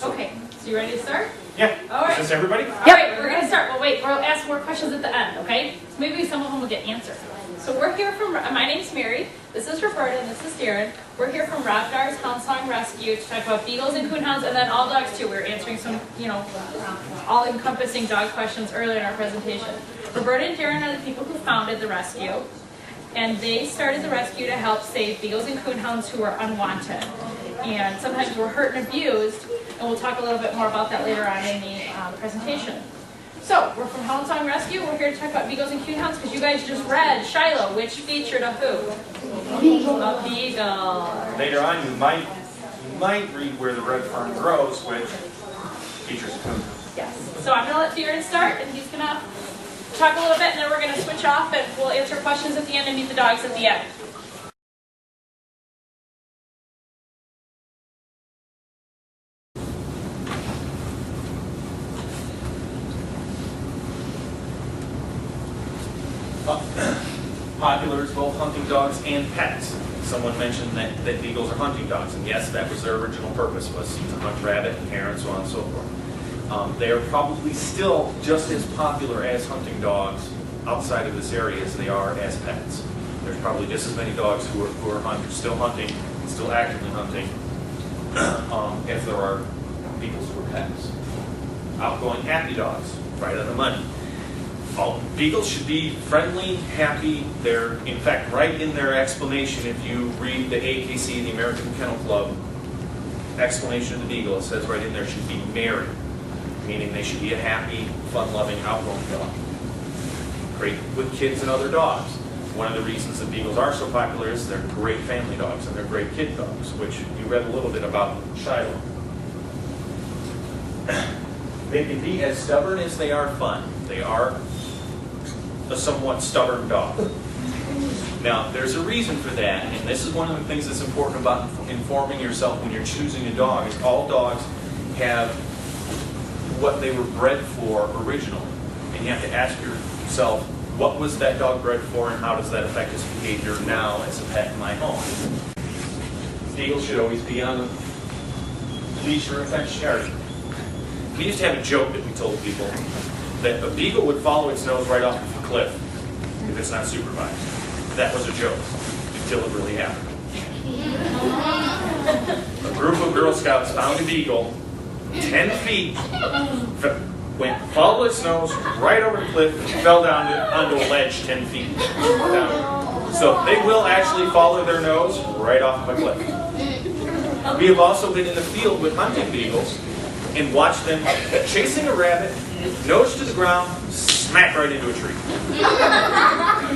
Okay, so you ready to start? Yeah. All right. Is this everybody? All right, we're going to start. Well, wait, we'll ask more questions at the end, okay? So maybe some of them will get answered. So we're here from, my name's Mary, this is Roberta, and this is Darren. We're here from Rob Dar's Hound Song Rescue to talk about beagles and coonhounds, and then all dogs too. We were answering some, all-encompassing dog questions earlier in our presentation. Roberta and Darren are the people who founded the rescue, and they started the rescue to help save beagles and coonhounds who are unwanted. And sometimes were hurt and abused, and we'll talk a little bit more about that later on in the presentation. So, we're from Hound Song Rescue. We're here to talk about beagles and coonhounds because you guys just read, Shiloh, which featured a who? A beagle. A beagle. Later on, you might read Where the Red Fern Grows, which features a coon. Yes. So I'm going to let Darren start, and he's going to talk a little bit, and then we're going to switch off, and we'll answer questions at the end and meet the dogs at the end. Popular as both hunting dogs and pets. Someone mentioned that beagles are hunting dogs, and yes, that was their original purpose, was to hunt rabbit and hare and so on and so forth. They are probably still just as popular as hunting dogs outside of this area as they are as pets. There's probably just as many dogs who are still hunting, still actively hunting, as there are beagles who are pets. Outgoing, happy dogs, right on the money. Beagles should be friendly, happy. They're, in fact, right in their explanation, if you read the AKC, the American Kennel Club explanation of the beagle, it says right in there should be merry, meaning they should be a happy, fun-loving, outgoing dog. Great with kids and other dogs. One of the reasons that beagles are so popular is they're great family dogs and they're great kid dogs, which you read a little bit about Shiloh. They can be as stubborn as they are fun. They are a somewhat stubborn dog. Now, there's a reason for that, and this is one of the things that's important about informing yourself when you're choosing a dog, is all dogs have what they were bred for originally. And you have to ask yourself, what was that dog bred for, and how does that affect its behavior now as a pet in my home? Beagles should always be on a leash or a fenced area. We used to have a joke that we told people, that a beagle would follow its nose right off of a cliff if it's not supervised. That was a joke until it really happened. A group of Girl Scouts found a beagle 10 feet, followed its nose right over the cliff, and fell down onto a ledge 10 feet down. So they will actually follow their nose right off of a cliff. We have also been in the field with hunting beagles and watched them chasing a rabbit, nose to the ground, smack right into a tree.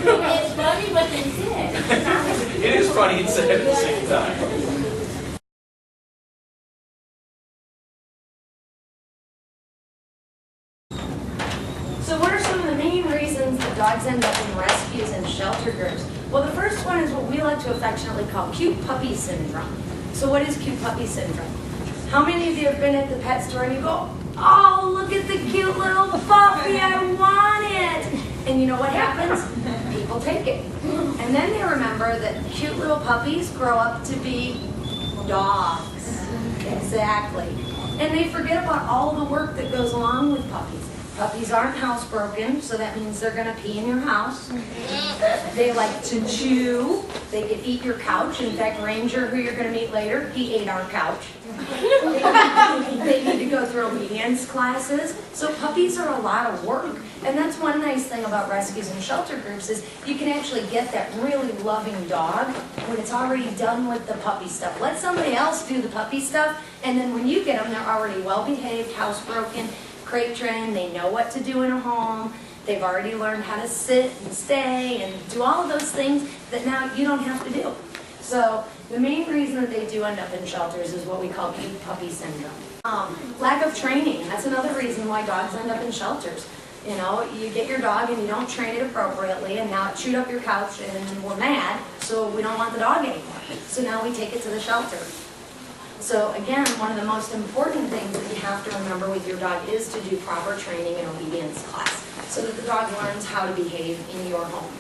It's funny what they did. It is funny and sad at the same time. So what are some of the main reasons that dogs end up in rescues and shelter groups? Well, the first one is what we like to affectionately call cute puppy syndrome. So what is cute puppy syndrome? How many of you have been at the pet store and you go, oh, look at the cute little puppy, I want it. And you know what happens? People take it. And then they remember that cute little puppies grow up to be dogs. Exactly. And they forget about all the work that goes along with puppies. Puppies aren't housebroken, so that means they're going to pee in your house. They like to chew. They can eat your couch. In fact, Ranger, who you're going to meet later, he ate our couch. They need to go through obedience classes. So puppies are a lot of work. And that's one nice thing about rescues and shelter groups is you can actually get that really loving dog when it's already done with the puppy stuff. Let somebody else do the puppy stuff, and then when you get them, they're already well-behaved, housebroken, crate trained, they know what to do in a home, they've already learned how to sit and stay and do all of those things that now you don't have to do. So the main reason that they do end up in shelters is what we call cute puppy syndrome. Lack of training, that's another reason why dogs end up in shelters. You know, you get your dog and you don't train it appropriately, and now it chewed up your couch and we're mad, so we don't want the dog anymore. So now we take it to the shelter. So again, one of the most important things that you have to remember with your dog is to do proper training and obedience class so that the dog learns how to behave in your home.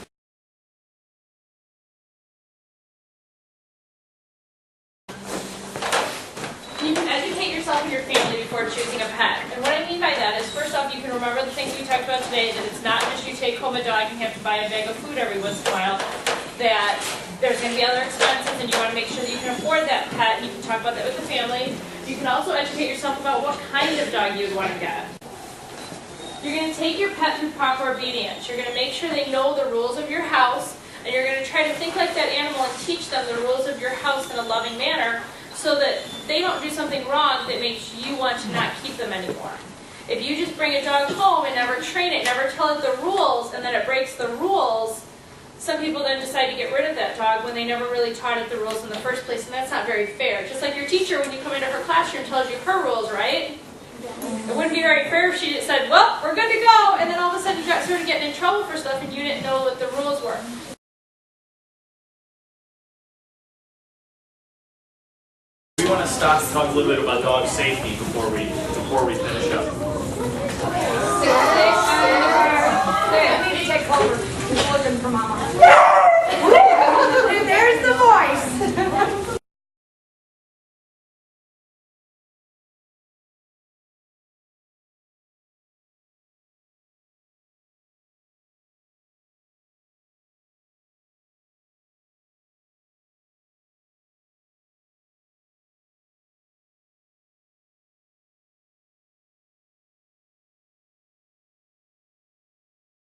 You can educate yourself yourself and your family before choosing a pet. And what I mean by that is, first off, you can remember the things we talked about today, that it's not just you take home a dog and have to buy a bag of food every once in a while, that there's going to be other expenses and you want to make sure that you can afford that pet. You can talk about that with the family. You can also educate yourself about what kind of dog you'd want to get. You're going to take your pet through proper obedience. You're going to make sure they know the rules of your house, and you're going to try to think like that animal and teach them the rules of your house in a loving manner, so that they don't do something wrong that makes you want to not keep them anymore. If you just bring a dog home and never train it, never tell it the rules, and then it breaks the rules, some people then decide to get rid of that dog when they never really taught it the rules in the first place, and that's not very fair. Just like your teacher, when you come into her classroom, tells you her rules, right? It wouldn't be very fair if she just said, well, we're good to go, and then all of a sudden you got started getting in trouble for stuff and you didn't know what the rules were. We want to stop and talk a little bit about dog safety before we finish up.